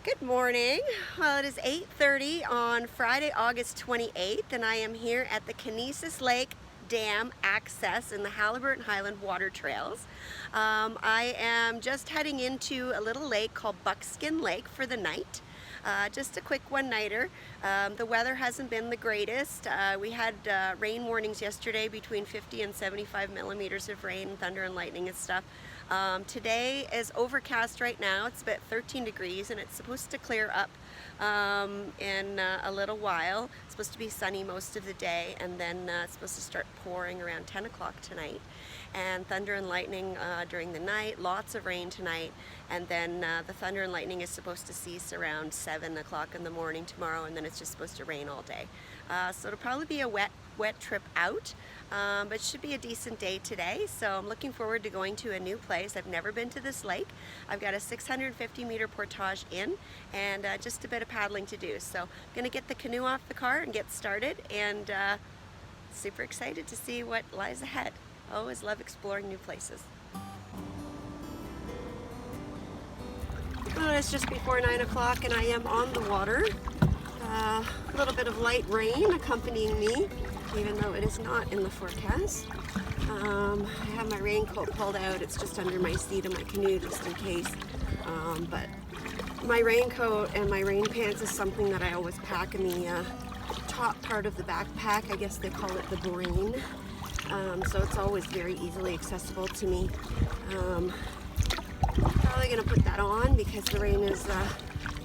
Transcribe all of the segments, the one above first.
Good morning. Well, it is 8:30 on Friday, August 28th, and I am here at the Canoe Lake Dam access in the Haliburton Highland Water Trails. I am just heading into a little lake called Buckskin Lake for the night. Just a quick one-nighter. The weather hasn't been the greatest. We had rain warnings yesterday between 50 and 75 millimeters of rain, thunder and lightning and stuff. Today is overcast right now. It's about 13 degrees and it's supposed to clear up in a little while. It's supposed to be sunny most of the day, and then it's supposed to start pouring around 10 o'clock tonight. And thunder and lightning during the night, lots of rain tonight, and then the thunder and lightning is supposed to cease around 7 o'clock in the morning tomorrow, and then it's just supposed to rain all day. So it'll probably be a wet trip out, but it should be a decent day today. So I'm looking forward to going to a new place. I've never been to this lake. I've got a 650 meter portage in and just a bit of paddling to do. So I'm gonna get the canoe off the car and get started, and super excited to see what lies ahead. I always love exploring new places. Well, it's just before 9 o'clock and I am on the water. A little bit of light rain accompanying me, even though it is not in the forecast. I have my raincoat pulled out. It's just under my seat of my canoe just in case. But my raincoat and my rain pants is something that I always pack in the top part of the backpack. I guess they call it the brain. So it's always very easily accessible to me. Probably gonna put that on because the rain is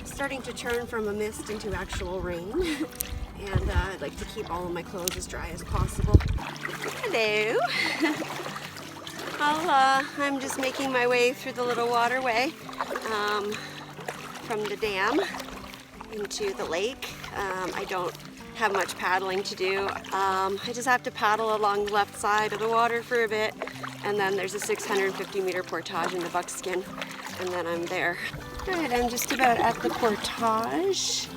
starting to turn from a mist into actual rain. And I'd like to keep all of my clothes as dry as possible. Hello. I'm just making my way through the little waterway from the dam into the lake. I don't have much paddling to do. I just have to paddle along the left side of the water for a bit, and then there's a 650 meter portage in the Buckskin, and then I'm there. Alright, I'm just about at the portage.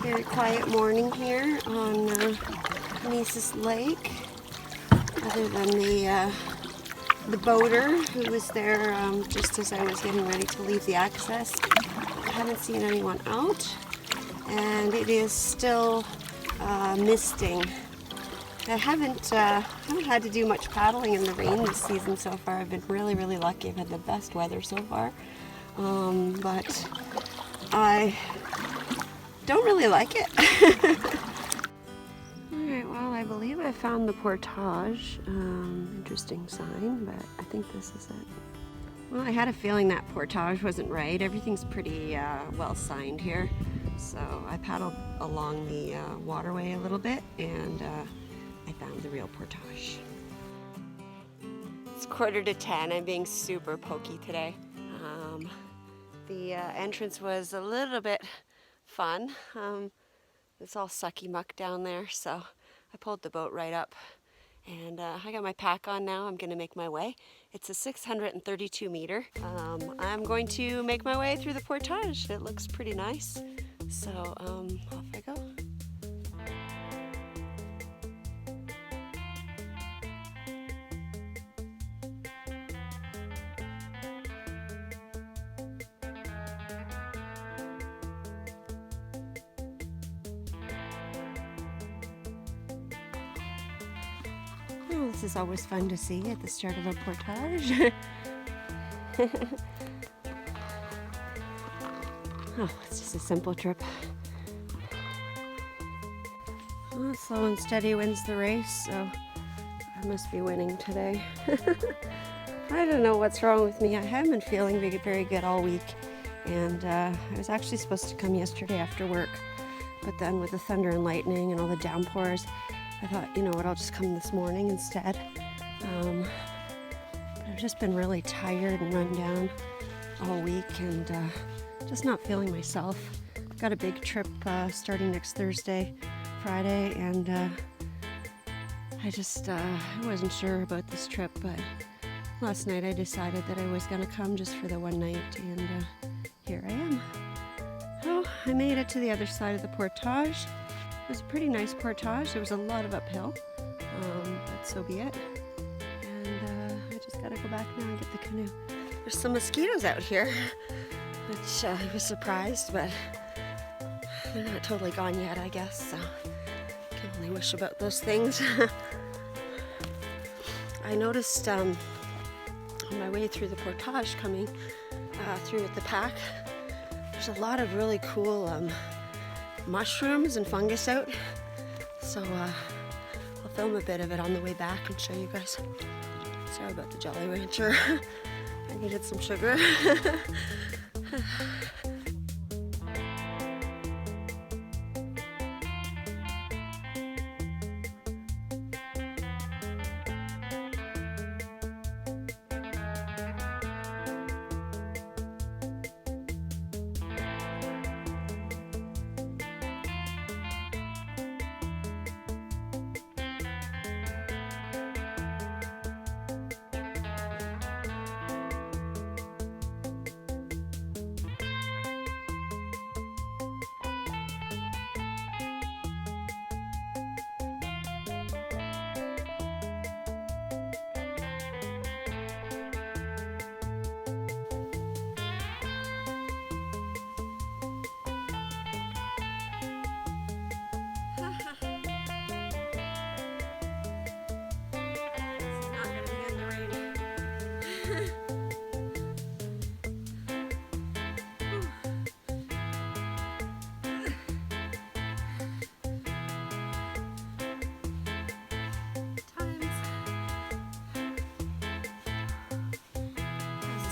Very quiet morning here on Canoe Lake, other than the boater who was there just as I was getting ready to leave the access. I haven't seen anyone out, and it is still misting. I haven't had to do much paddling in the rain this season so far. I've been really lucky. I've had the best weather so far, but I don't really like it. Alright, well, I believe I found the portage. Interesting sign, but I think this is it. Well, I had a feeling that portage wasn't right. Everything's pretty well signed here. So I paddled along the waterway a little bit, and I found the real portage. It's 9:45. I'm being super pokey today. The entrance was a little bit fun. It's all sucky muck down there, so I pulled the boat right up, and I got my pack on now. I'm gonna make my way. It's a 632 meter. I'm going to make my way through the portage. It looks pretty nice, so off I go. Oh, this is always fun to see at the start of a portage. Oh, it's just a simple trip. Well, slow and steady wins the race, so I must be winning today. I don't know what's wrong with me. I haven't been feeling very good all week, and I was actually supposed to come yesterday after work, but then with the thunder and lightning and all the downpours, I thought, you know what, I'll just come this morning instead. I've just been really tired and run down all week, and just not feeling myself. I've got a big trip starting next Thursday, Friday, and I wasn't sure about this trip, but last night I decided that I was going to come just for the one night, and here I am. Oh, I made it to the other side of the portage. It was a pretty nice portage. There was a lot of uphill, but so be it. And I just gotta go back now and get the canoe. There's some mosquitoes out here. which I was surprised, but they're not totally gone yet, I guess, so I can only wish about those things. I noticed on my way through the portage coming through with the pack, there's a lot of really cool mushrooms and fungus out, so I'll film a bit of it on the way back and show you guys. Sorry about the Jolly Rancher. I needed some sugar.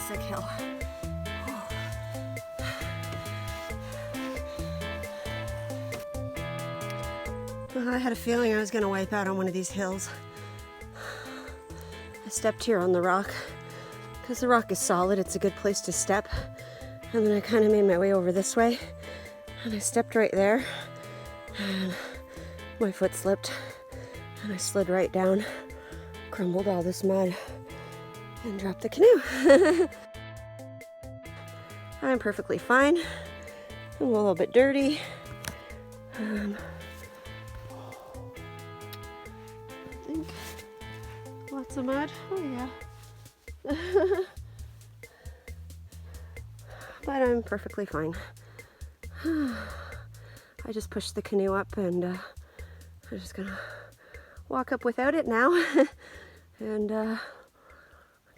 Sick hill. Well, I had a feeling I was going to wipe out on one of these hills. I stepped here on the rock because the rock is solid. It's a good place to step. And then I kind of made my way over this way and I stepped right there and my foot slipped and I slid right down, crumbled all this mud, and dropped the canoe. I'm perfectly fine. I'm a little bit dirty. I think lots of mud. Oh yeah. But I'm perfectly fine. I just pushed the canoe up and I'm just gonna walk up without it now and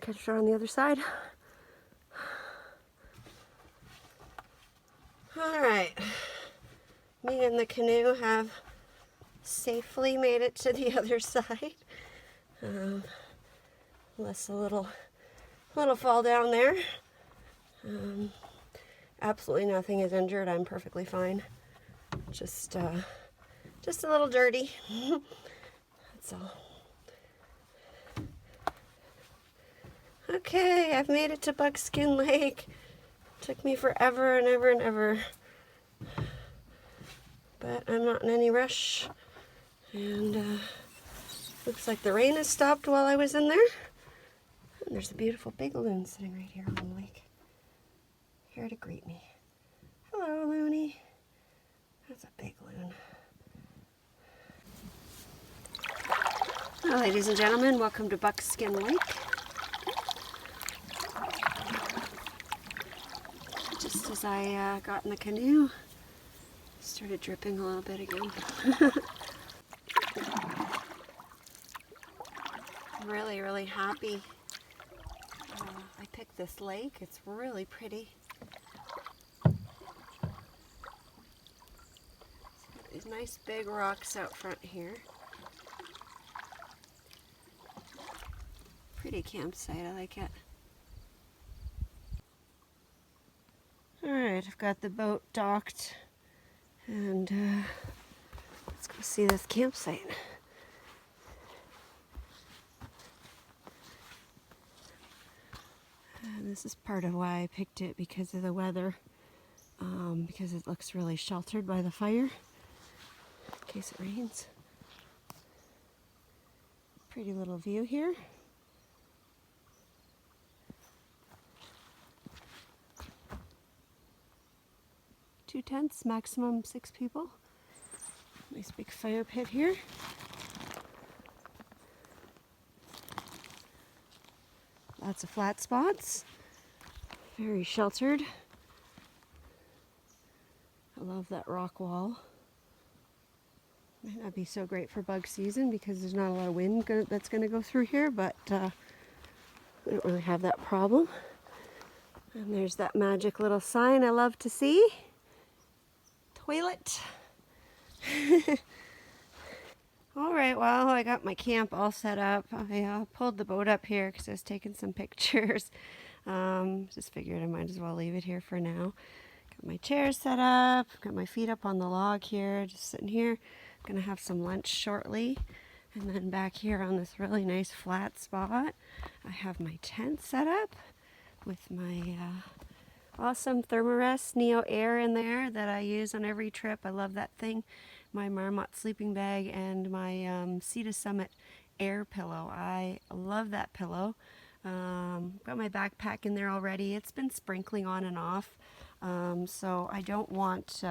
catch her on the other side. All right, me and the canoe have safely made it to the other side. Unless a little fall down there. Absolutely nothing is injured. I'm perfectly fine. Just a little dirty. That's all. Okay, I've made it to Buckskin Lake. Took me forever and ever and ever. But I'm not in any rush. And looks like the rain has stopped while I was in there. And there's a beautiful big loon sitting right here on the lake. Here to greet me. Hello, Loony. That's a big loon. Well, ladies and gentlemen, welcome to Buckskin Lake. Just as I got in the canoe, it started dripping a little bit again. Really, really happy. I picked this lake. It's really pretty. These nice big rocks out front here. Pretty campsite, I like it. Alright, I've got the boat docked and let's go see this campsite. This is part of why I picked it, because of the weather, because it looks really sheltered by the fire in case it rains. Pretty little view here. Two tents, maximum 6 people. Nice big fire pit here. Lots of flat spots. Very sheltered. love that rock wall. Might not be so great for bug season because there's not a lot of wind that's going to go through here, but we don't really have that problem. And there's that magic little sign I love to see. Toilet. All right, well, I got my camp all set up. I pulled the boat up here because I was taking some pictures. Just figured I might as well leave it here for now. Got my chairs set up, got my feet up on the log here, just sitting here. I'm gonna have some lunch shortly. And then back here on this really nice flat spot, I have my tent set up with my awesome Thermarest Neo Air in there that I use on every trip. I love that thing. My Marmot sleeping bag and my Sea to Summit air pillow. I love that pillow. Got my backpack in there already. It's been sprinkling on and off. So I don't want,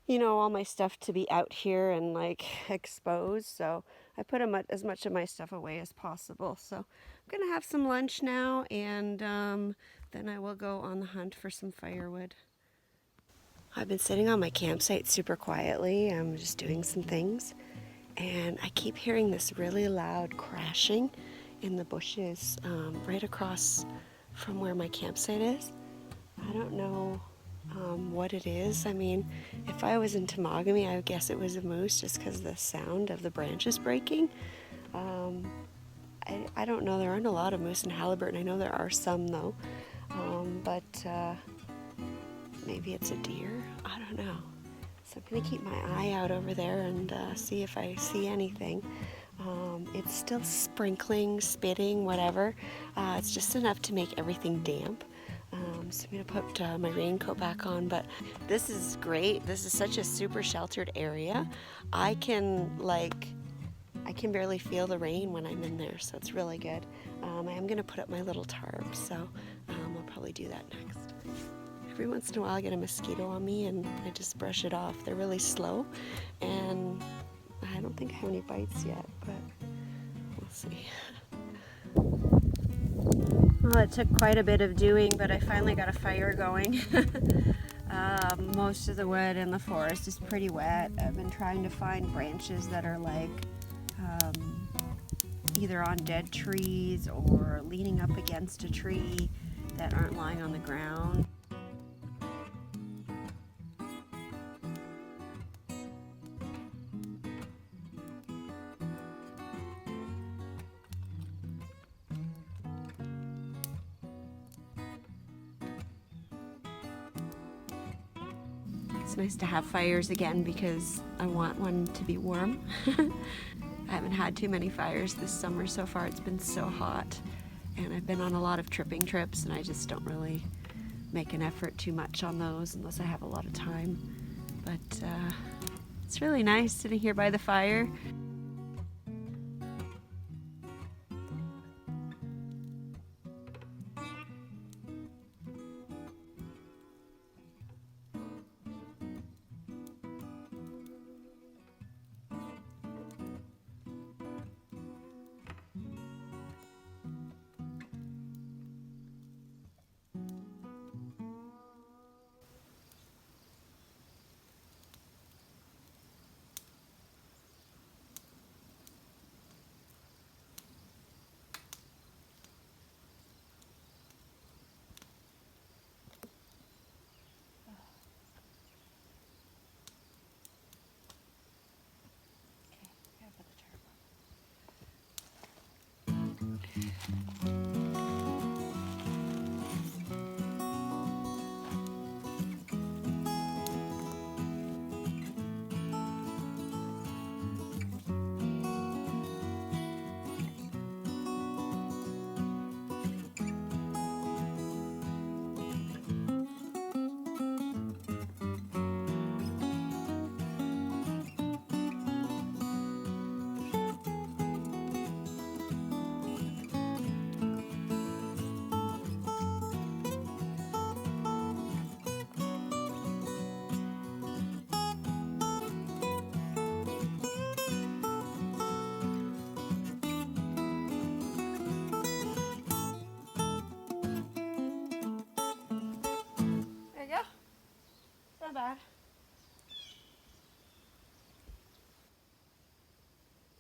you know, all my stuff to be out here and like exposed. So I put as much of my stuff away as possible. So I'm gonna have some lunch now, and then I will go on the hunt for some firewood. I've been sitting on my campsite super quietly. I'm just doing some things, and I keep hearing this really loud crashing in the bushes right across from where my campsite is. I don't know what it is. I mean, if I was in Temagami, I would guess it was a moose just because of the sound of the branches breaking. I don't know. There aren't a lot of moose in Haliburton. I know there are some though, but maybe it's a deer. I don't know. So I'm going to keep my eye out over there and see if I see anything. It's still sprinkling, spitting, whatever. It's just enough to make everything damp. So I'm going to put my raincoat back on, but this is great. This is such a super sheltered area. I can barely feel the rain when I'm in there, so it's really good. I am going to put up my little tarp, so I'll probably do that next. Every once in a while I get a mosquito on me and I just brush it off. They're really slow, and I don't think I have any bites yet, but we'll see. Well, it took quite a bit of doing, but I finally got a fire going. Most of the wood in the forest is pretty wet. I've been trying to find branches that are like either on dead trees or leaning up against a tree that aren't lying on the ground. It's nice to have fires again because I want one to be warm. I haven't had too many fires this summer so far. It's been so hot, and I've been on a lot of tripping trips, and I just don't really make an effort too much on those unless I have a lot of time. But it's really nice sitting here by the fire.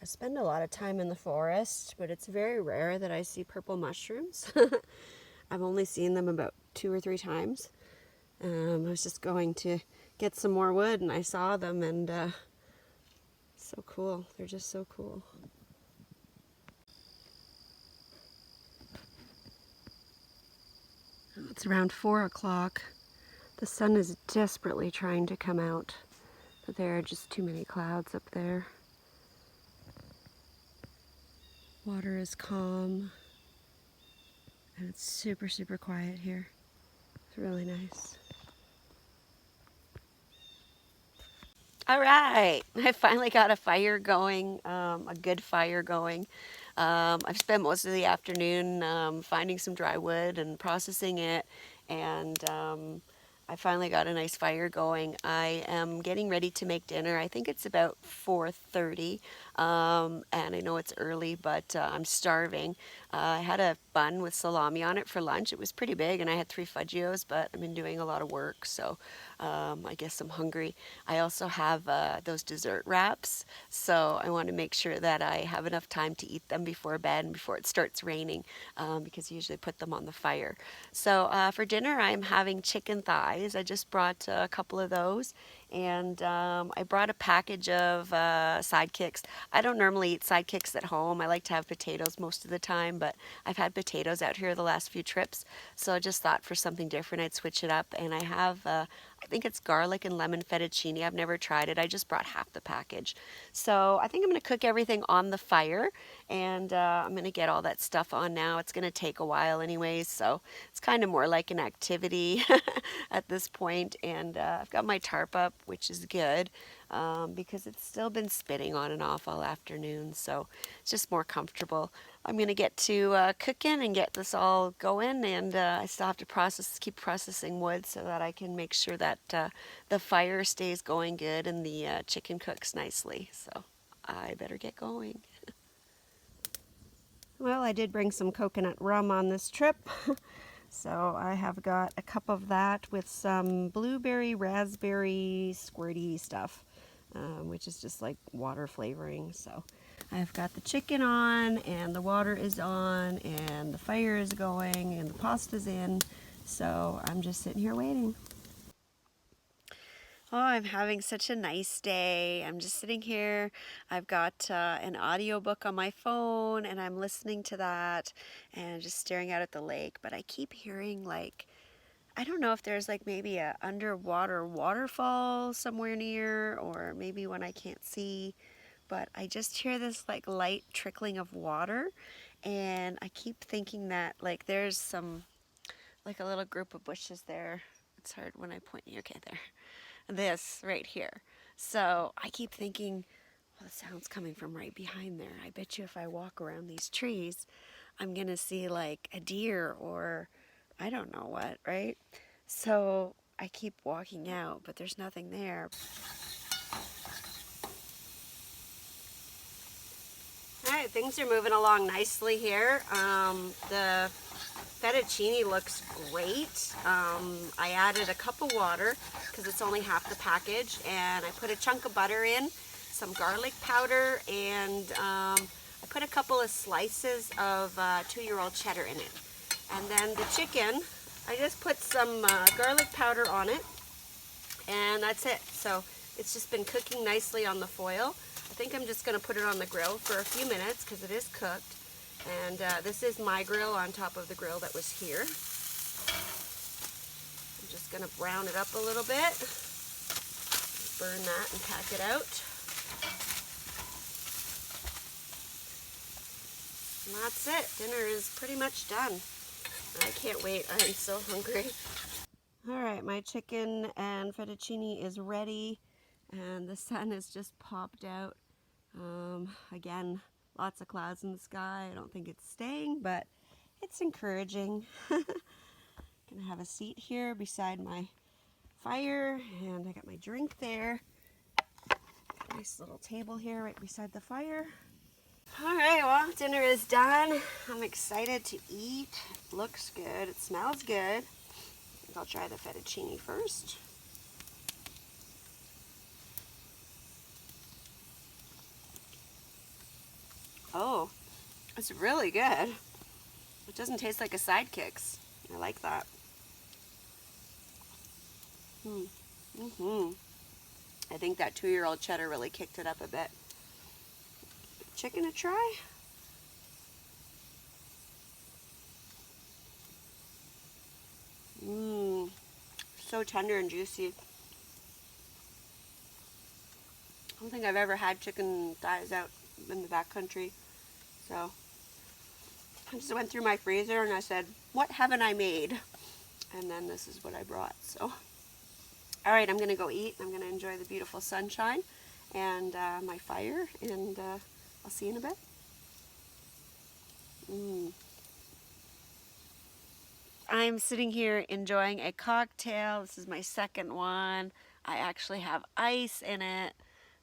spend a lot of time in the forest, but it's very rare that I see purple mushrooms. I've only seen them about 2 or 3 times. I was just going to get some more wood and I saw them, and so cool. They're just so cool. It's around 4 o'clock. The sun is desperately trying to come out, but there are just too many clouds up there. Water is calm, and it's super, super quiet here. It's really nice. All right, I finally got a fire going, a good fire going. I've spent most of the afternoon finding some dry wood and processing it, and I finally got a nice fire going. I am getting ready to make dinner. I think it's about 4:30, and I know it's early, but I'm starving. I had a bun with salami on it for lunch. It was pretty big, and I had 3 Fudgios, but I've been doing a lot of work, so I guess I'm hungry. I also have those dessert wraps, so I want to make sure that I have enough time to eat them before bed and before it starts raining, because I usually put them on the fire. So for dinner, I'm having chicken thighs. I just brought a couple of those, and I brought a package of sidekicks. I don't normally eat sidekicks at home. I like to have potatoes most of the time, but I've had potatoes out here the last few trips, so I just thought for something different I'd switch it up. And I have I think it's garlic and lemon fettuccine. I've never tried it. I just brought half the package. So I think I'm going to cook everything on the fire, and I'm going to get all that stuff on now. It's going to take a while anyways, so it's kind of more like an activity at this point. And I've got my tarp up, which is good, because it's still been spitting on and off all afternoon, so it's just more comfortable. I'm going to get to cooking and get this all going, and I still have to keep processing wood so that I can make sure that the fire stays going good and the chicken cooks nicely. So I better get going. Well, I did bring some coconut rum on this trip. So I have got a cup of that with some blueberry, raspberry, squirty stuff, which is just like water flavoring. So I've got the chicken on, and the water is on, and the fire is going, and the pasta's in. So I'm just sitting here waiting. Oh, I'm having such a nice day. I'm just sitting here. I've got an audiobook on my phone, and I'm listening to that and just staring out at the lake. But I keep hearing, like, I don't know if there's like maybe a underwater waterfall somewhere near, or maybe one I can't see, but I just hear this like light trickling of water, and I keep thinking that like there's some, like a little group of bushes there. It's hard when I point you. Okay, there. This right here. So I keep thinking, well, the sound's coming from right behind there. I bet you if I walk around these trees, I'm going to see like a deer or I don't know what, right? So I keep walking out, but there's nothing there. All right, things are moving along nicely here. The fettuccine looks great. I added a cup of water because it's only half the package, and I put a chunk of butter in, some garlic powder, and I put a couple of slices of 2-year-old cheddar in it. And then the chicken, I just put some garlic powder on it, and that's it. So it's just been cooking nicely on the foil. I think I'm just going to put it on the grill for a few minutes because it is cooked. And this is my grill on top of the grill that was here. I'm just going to brown it up a little bit. Burn that and pack it out. And that's it. Dinner is pretty much done. I can't wait. I am so hungry. All right, my chicken and fettuccine is ready, and the sun has just popped out. Again, lots of clouds in the sky. I don't think it's staying, but it's encouraging. Gonna have a seat here beside my fire, and I got my drink there. Nice little table here right beside the fire. All right, well, dinner is done. I'm excited to eat. It looks good. It smells good. I'll try the fettuccine first. Oh, it's really good. It doesn't taste like a Sidekicks. I like that. I think that 2-year-old cheddar really kicked it up a bit. Chicken a try? So tender and juicy. I don't think I've ever had chicken thighs out in the backcountry. So I just went through my freezer and I said, what haven't I made? And then this is what I brought. So, all right, I'm gonna go eat. I'm gonna enjoy the beautiful sunshine and my fire, and I'll see you in a bit. I'm sitting here enjoying a cocktail. This is my second one. I actually have ice in it,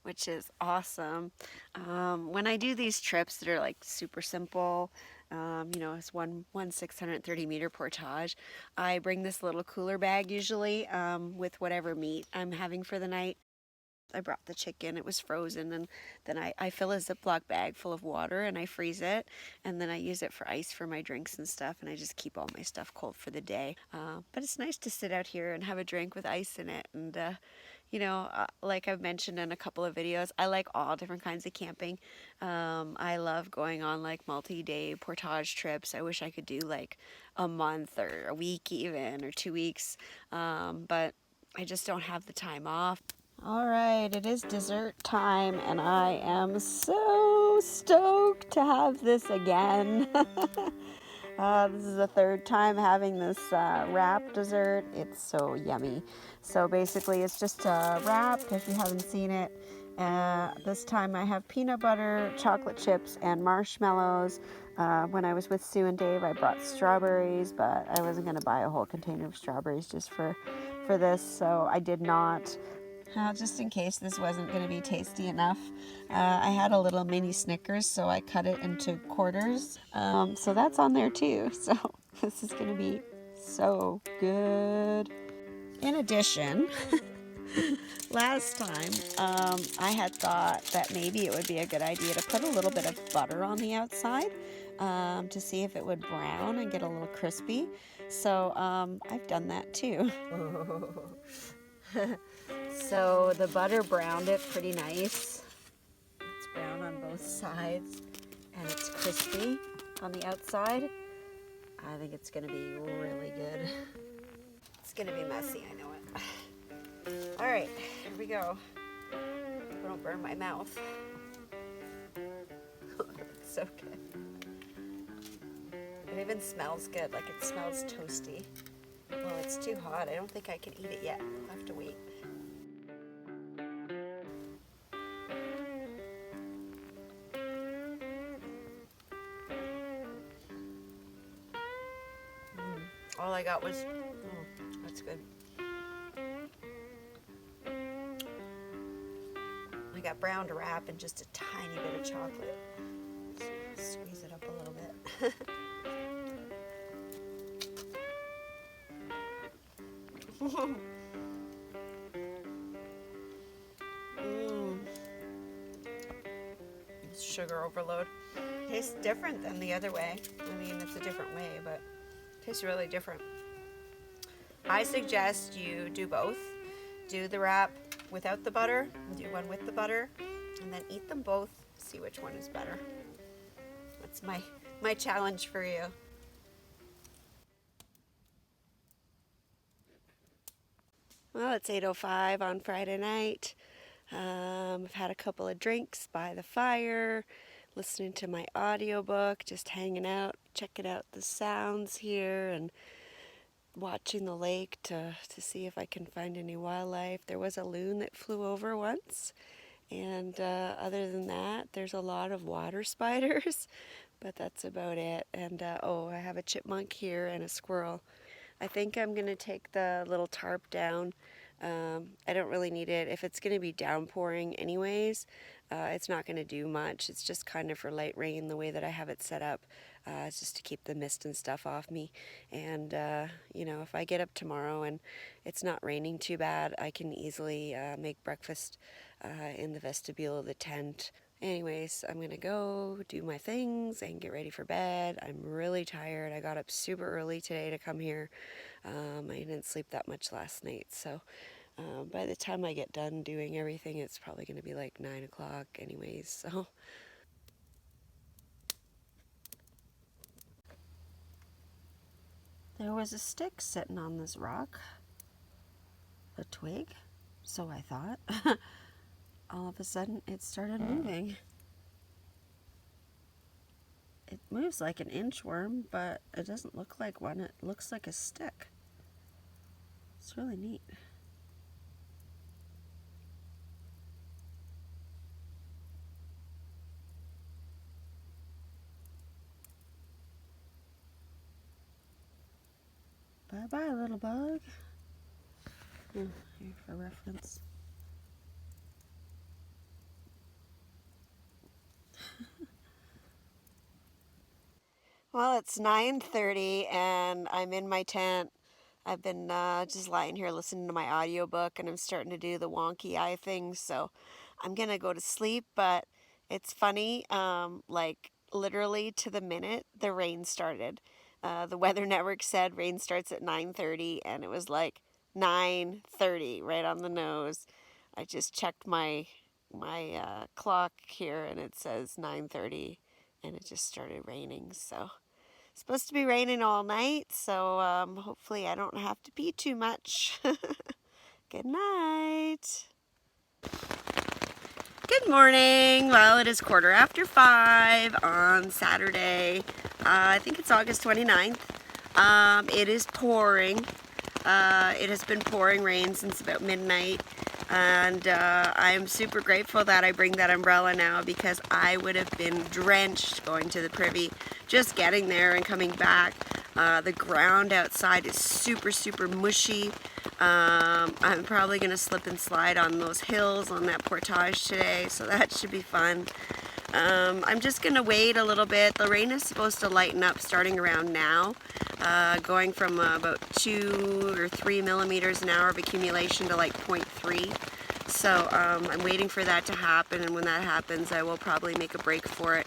which is awesome. When I do these trips that are like super simple, you know, it's one 630 meter portage, I bring this little cooler bag usually with whatever meat I'm having for the night. I brought the chicken, it was frozen, and then I fill a Ziploc bag full of water and I freeze it, and then I use it for ice for my drinks and stuff, and I just keep all my stuff cold for the day. But it's nice to sit out here and have a drink with ice in it, and you know, like I've mentioned in a couple of videos, I like all different kinds of camping. I love going on like multi-day portage trips. I wish I could do like a month or a week even, or 2 weeks, but I just don't have the time off. All right, it is dessert time, and I am so stoked to have this again. This is the third time having this wrap dessert. It's so yummy. So basically, it's just a wrap, if you haven't seen it. This time I have peanut butter, chocolate chips, and marshmallows. When I was with Sue and Dave, I brought strawberries, but I wasn't going to buy a whole container of strawberries just for this, so I did not. Just in case this wasn't going to be tasty enough, I had a little mini Snickers, so I cut it into quarters. So that's on there too. So this is going to be so good. In addition, last time I had thought that maybe it would be a good idea to put a little bit of butter on the outside to see if it would brown and get a little crispy. So I've done that too. So the butter browned it pretty nice. It's brown on both sides and it's crispy on the outside. I think it's going to be really good. It's going to be messy, I know it. All right, here we go. I don't burn my mouth. It's so good. It even smells good, like it smells toasty. Well, it's too hot. I don't think I can eat it yet. I'll have to wait. All I got was, that's good. I got brown to wrap and just a tiny bit of chocolate. So squeeze it up a little bit. It's sugar overload. Tastes different than the other way. I mean, it's a different way, but it tastes really different. I suggest you do both. Do the wrap without the butter, do one with the butter, and then eat them both. See which one is better. That's my challenge for you. Well, it's 8:05 on Friday night. I've had a couple of drinks by the fire, listening to my audiobook, just hanging out, checking out the sounds here, and watching the lake to see if I can find any wildlife. There was a loon that flew over once, and other than that, there's a lot of water spiders, but that's about it. And oh, I have a chipmunk here and a squirrel. I think I'm going to take the little tarp down. I don't really need it. If it's going to be downpouring anyways, it's not going to do much. It's just kind of for light rain the way that I have it set up. It's just to keep the mist and stuff off me. And, you know, if I get up tomorrow and it's not raining too bad, I can easily make breakfast in the vestibule of the tent Anyways, I'm gonna go do my things and get ready for bed. I'm really tired. I got up super early today to come here. I didn't sleep that much last night, so by the time I get done doing everything, it's probably gonna be like 9 o'clock anyways, so. There was a stick sitting on this rock, a twig, so I thought. All of a sudden it started moving. It moves like an inchworm, but it doesn't look like one. It looks like a stick. It's really neat. Bye-bye, little bug. Here for reference. Well, it's 9:30 and I'm in my tent. I've been just lying here listening to my audiobook, and I'm starting to do the wonky eye thing, so I'm gonna go to sleep. But it's funny, like literally to the minute the rain started. The Weather Network said rain starts at 9:30, and it was like 9:30 right on the nose. I just checked my clock here, and it says 9:30, and it just started raining. So it's supposed to be raining all night, so hopefully I don't have to pee too much. Good night. Good morning. Well, it is 5:15 on Saturday. I think it's August 29th. It is pouring. It has been pouring rain since about midnight. And I'm super grateful that I bring that umbrella now, because I would have been drenched going to the privy, just getting there and coming back. The ground outside is super, super mushy. I'm probably going to slip and slide on those hills on that portage today, so that should be fun. I'm just going to wait a little bit. The rain is supposed to lighten up starting around now, going from about 2 or 3 millimeters an hour of accumulation to like 0.3. So I'm waiting for that to happen, and when that happens I will probably make a break for it.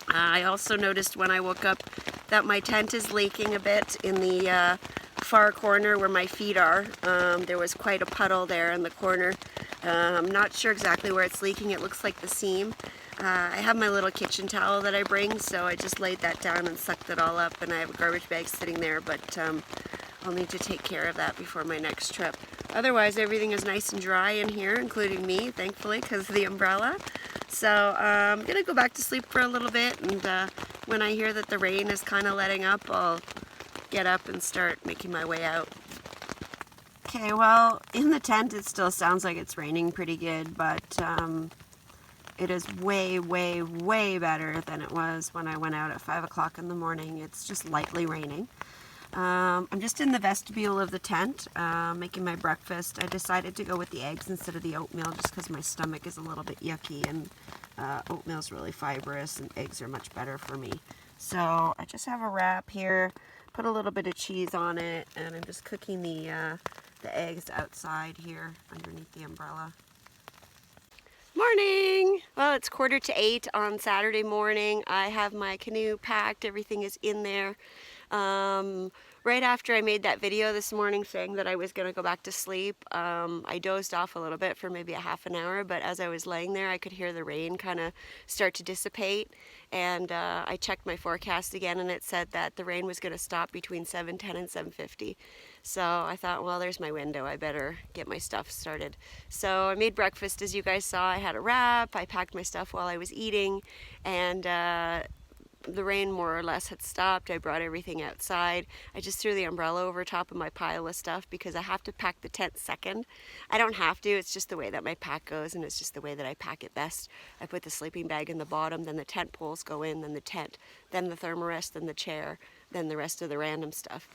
I also noticed when I woke up that my tent is leaking a bit in the far corner where my feet are. There was quite a puddle there in the corner. I'm not sure exactly where it's leaking. It looks like the seam. I have my little kitchen towel that I bring, so I just laid that down and sucked it all up, and I have a garbage bag sitting there, but I'll need to take care of that before my next trip. Otherwise, everything is nice and dry in here, including me, thankfully, because of the umbrella. So I'm going to go back to sleep for a little bit, and when I hear that the rain is kind of letting up, I'll get up and start making my way out. Okay, well, in the tent it still sounds like it's raining pretty good, but it is way, way, way better than it was when I went out at 5 o'clock in the morning. It's just lightly raining. I'm just in the vestibule of the tent, making my breakfast. I decided to go with the eggs instead of the oatmeal just because my stomach is a little bit yucky, and oatmeal is really fibrous and eggs are much better for me. So I just have a wrap here, put a little bit of cheese on it, and I'm just cooking the eggs outside here underneath the umbrella. Morning! Well, it's 7:45 on Saturday morning. I have my canoe packed. Everything is in there. Right after I made that video this morning saying that I was going to go back to sleep, I dozed off a little bit for maybe a half an hour, but as I was laying there I could hear the rain kind of start to dissipate, and I checked my forecast again, and it said that the rain was going to stop between 7:10 and 7:50. So I thought, well, there's my window. I better get my stuff started. So I made breakfast, as you guys saw. I had a wrap. I packed my stuff while I was eating, and the rain more or less had stopped. I brought everything outside. I just threw the umbrella over top of my pile of stuff because I have to pack the tent second. I don't have to, it's just the way that my pack goes, and it's just the way that I pack it best. I put the sleeping bag in the bottom, then the tent poles go in, then the tent, then the thermarest, then the chair, then the rest of the random stuff.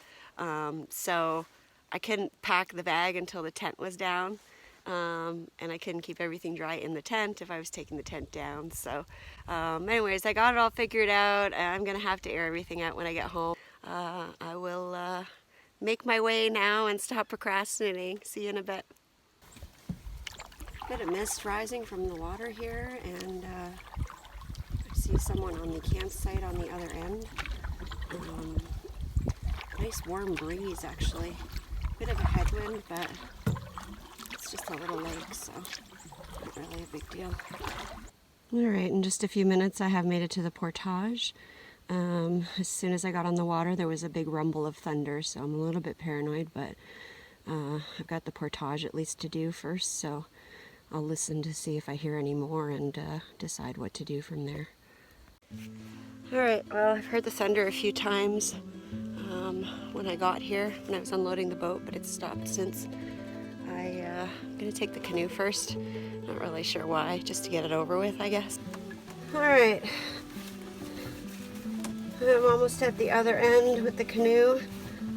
So I couldn't pack the bag until the tent was down. And I couldn't keep everything dry in the tent if I was taking the tent down. So anyways, I got it all figured out. I'm gonna have to air everything out when I get home. I will make my way now and stop procrastinating. See you in a bit. Bit of mist rising from the water here, and I see someone on the campsite on the other end. Nice warm breeze actually. Bit of a headwind, but it's just a little lake, so not really a big deal. Alright, in just a few minutes I have made it to the portage. As soon as I got on the water there was a big rumble of thunder, so I'm a little bit paranoid, but I've got the portage at least to do first, so I'll listen to see if I hear any more and decide what to do from there. Alright, well, I've heard the thunder a few times when I got here, when I was unloading the boat, but it's stopped since. I'm going to take the canoe first. Not really sure why, just to get it over with, I guess. Alright, I'm almost at the other end with the canoe.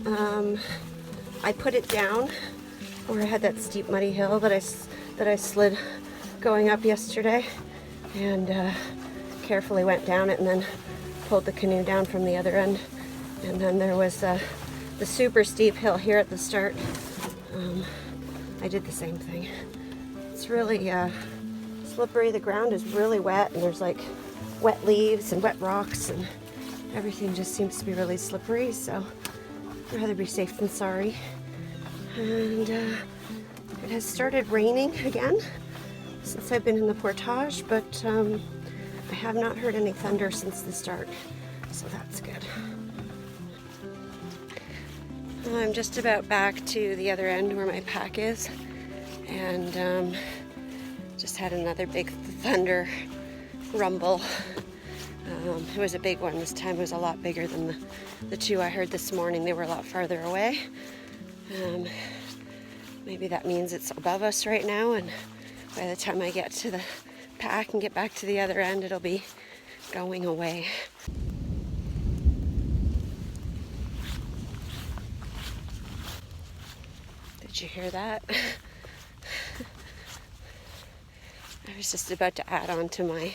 I put it down where I had that steep muddy hill that I slid going up yesterday, and carefully went down it and then pulled the canoe down from the other end. And then there was the super steep hill here at the start. I did the same thing. It's really slippery. The ground is really wet, and there's like wet leaves and wet rocks, and everything just seems to be really slippery, so I'd rather be safe than sorry. And it has started raining again since I've been in the portage, but I have not heard any thunder since the start, so that's good. I'm just about back to the other end where my pack is, and just had another big thunder rumble. It was a big one this time. It was a lot bigger than the two I heard this morning. They were a lot farther away. Maybe that means it's above us right now, and by the time I get to the pack and get back to the other end, it'll be going away. Did you hear that? I was just about to add on to my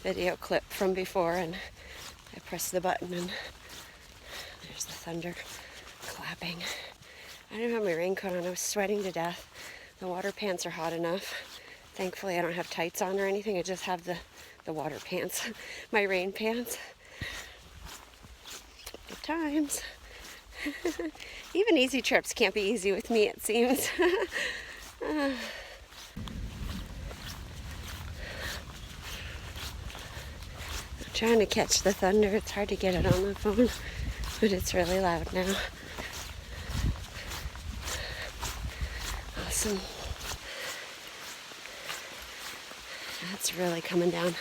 video clip from before, and I pressed the button and there's the thunder clapping. I didn't have my raincoat on. I was sweating to death. The water pants are hot enough. Thankfully I don't have tights on or anything. I just have the water pants, my rain pants. Good times. Even easy trips can't be easy with me, it seems. I'm trying to catch the thunder. It's hard to get it on the phone, but it's really loud now. Awesome. That's really coming down.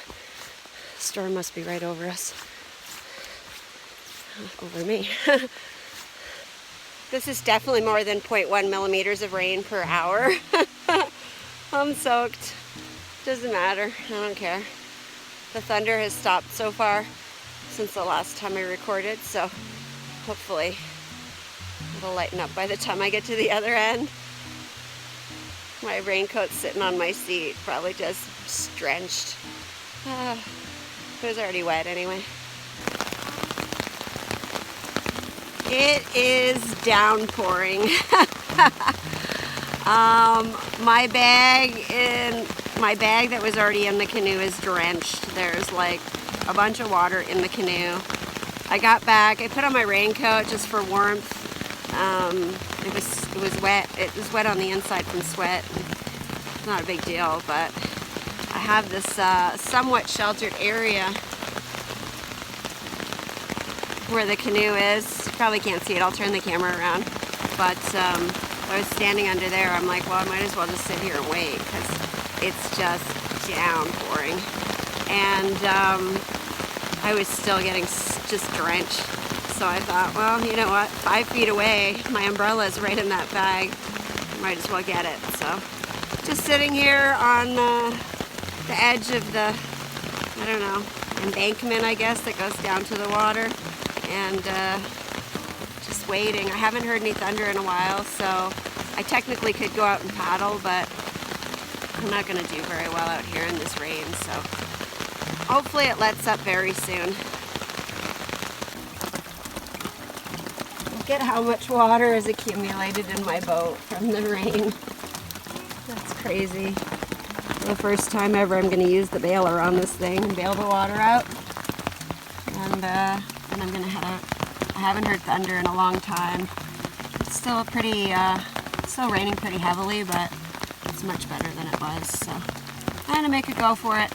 The storm must be right over us. Over me. This is definitely more than 0.1 millimeters of rain per hour. I'm soaked. Doesn't matter. I don't care. The thunder has stopped so far since the last time I recorded, so hopefully it'll lighten up by the time I get to the other end. My raincoat's sitting on my seat, probably just drenched. It was already wet anyway. It is downpouring. My bag that was already in the canoe is drenched. There's like a bunch of water in the canoe. I got back, I put on my raincoat just for warmth. It was wet. It was wet on the inside from sweat. It's not a big deal, but I have this somewhat sheltered area where the canoe is. You probably can't see it. I'll turn the camera around. But I was standing under there. I'm like, well, I might as well just sit here and wait because it's just downpouring. And I was still getting just drenched. So I thought, well, you know what? 5 feet away, my umbrella is right in that bag. I might as well get it. So just sitting here on the edge of the, I don't know, embankment, I guess, that goes down to the water. And just waiting. I haven't heard any thunder in a while, so I technically could go out and paddle, but I'm not going to do very well out here in this rain, so hopefully it lets up very soon. Look at how much water is accumulated in my boat from the rain. crazy. For the first time ever, I'm going to use the baler on this thing and bail the water out. And then I'm going to head out. I haven't heard thunder in a long time. It's still still raining pretty heavily, but it's much better than it was. So I'm going to make a go for it.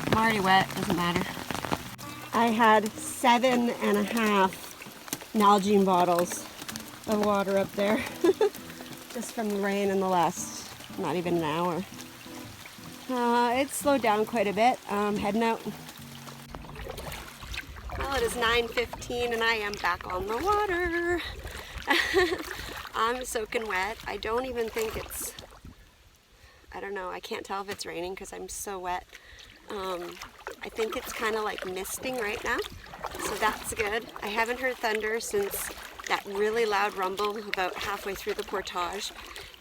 I'm already wet, doesn't matter. I had 7.5 Nalgene bottles of water up there just from the rain in the last not even an hour. It's slowed down quite a bit. Heading out. Well, it is 9:15 and I am back on the water. I'm soaking wet. I don't even think it's, I don't know, I can't tell if it's raining because I'm so wet. I think it's kind of like misting right now, so that's good. I haven't heard thunder since that really loud rumble about halfway through the portage,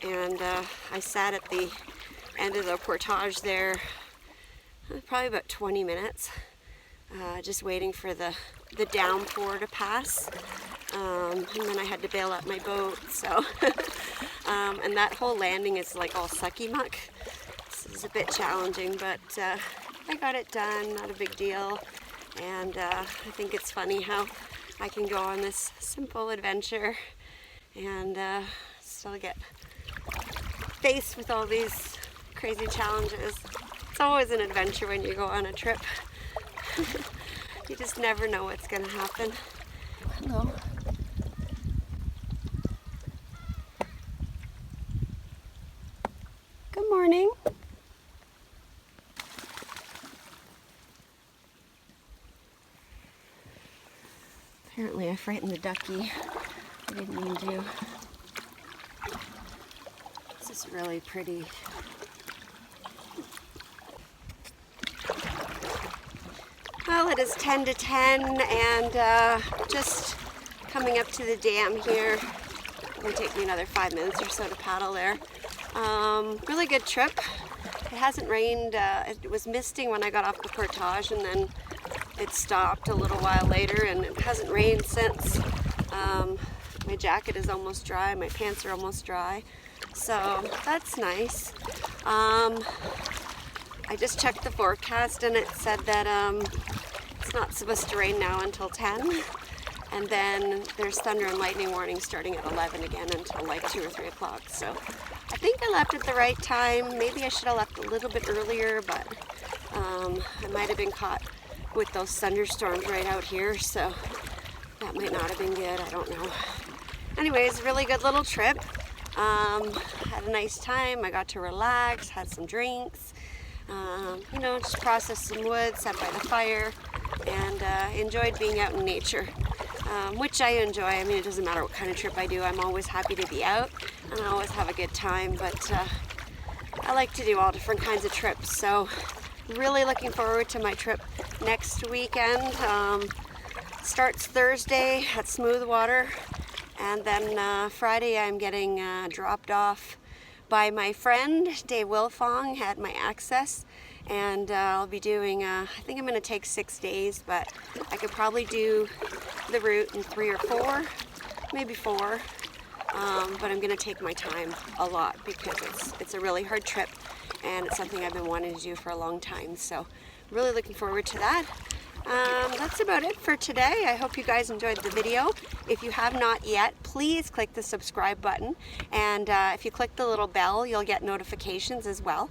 and I sat at the end of the portage there probably about 20 minutes, just waiting for the downpour to pass, and then I had to bail out my boat, so and that whole landing is like all sucky muck. This is a bit challenging, but I got it done, not a big deal, and I think it's funny how I can go on this simple adventure and still get faced with all these crazy challenges. It's always an adventure when you go on a trip. You just never know what's going to happen. Hello. Good morning. Apparently I frightened the ducky. I didn't mean to. This is really pretty. Well, it is 10 to 10 and just coming up to the dam here. It'll take me another 5 minutes or so to paddle there. Really good trip. It hasn't rained. It was misting when I got off the portage, and then it stopped a little while later, and it hasn't rained since. My jacket is almost dry, my pants are almost dry, so that's nice. I just checked the forecast and it said that it's not supposed to rain now until 10, and then there's thunder and lightning warning starting at 11 again until like 2 or 3 o'clock. So I think I left at the right time. Maybe I should have left a little bit earlier, but I might have been caught with those thunderstorms right out here, so that might not have been good. I don't know. Anyways, really good little trip. Had a nice time. I got to relax, had some drinks, you know, just processed some wood, sat by the fire, and enjoyed being out in nature, which I enjoy. I mean, it doesn't matter what kind of trip I do. I'm always happy to be out, and I always have a good time, but I like to do all different kinds of trips, so really looking forward to my trip next weekend. Starts Thursday at Smooth Water, and then Friday I'm getting dropped off by my friend Dave Wilfong at my access, and I'll be doing I think I'm going to take 6 days, but I could probably do the route in 3 or 4, maybe 4, but I'm going to take my time a lot because it's a really hard trip, and it's something I've been wanting to do for a long time, so really looking forward to that. That's about it for today. I hope you guys enjoyed the video. If you have not yet, please click the subscribe button, and if you click the little bell, you'll get notifications as well.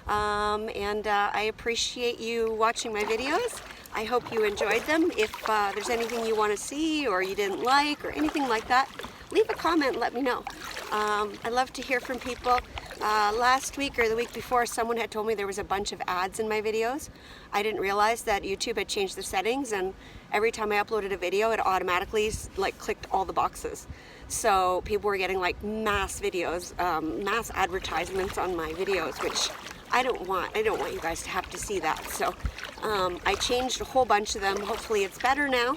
I appreciate you watching my videos. I hope you enjoyed them. If there's anything you want to see or you didn't like or anything like that, leave a comment and let me know. I love to hear from people. Last week or the week before, someone had told me there was a bunch of ads in my videos. I didn't realize that YouTube had changed the settings, and every time I uploaded a video, it automatically like clicked all the boxes. So people were getting like mass videos, mass advertisements on my videos, which I don't want. I don't want you guys to have to see that. So I changed a whole bunch of them. Hopefully it's better now.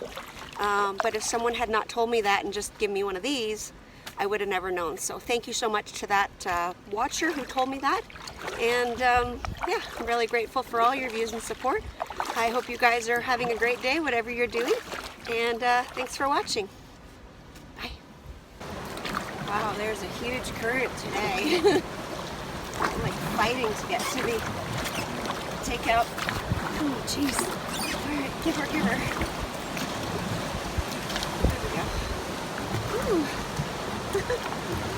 But if someone had not told me that and just given me one of these, I would have never known. So thank you so much to that watcher who told me that. And yeah, I'm really grateful for all your views and support. I hope you guys are having a great day, whatever you're doing. And thanks for watching. Bye. Wow, there's a huge current today. I'm like fighting to get to the takeout. Oh, jeez. All right, give her. There we go. Ooh.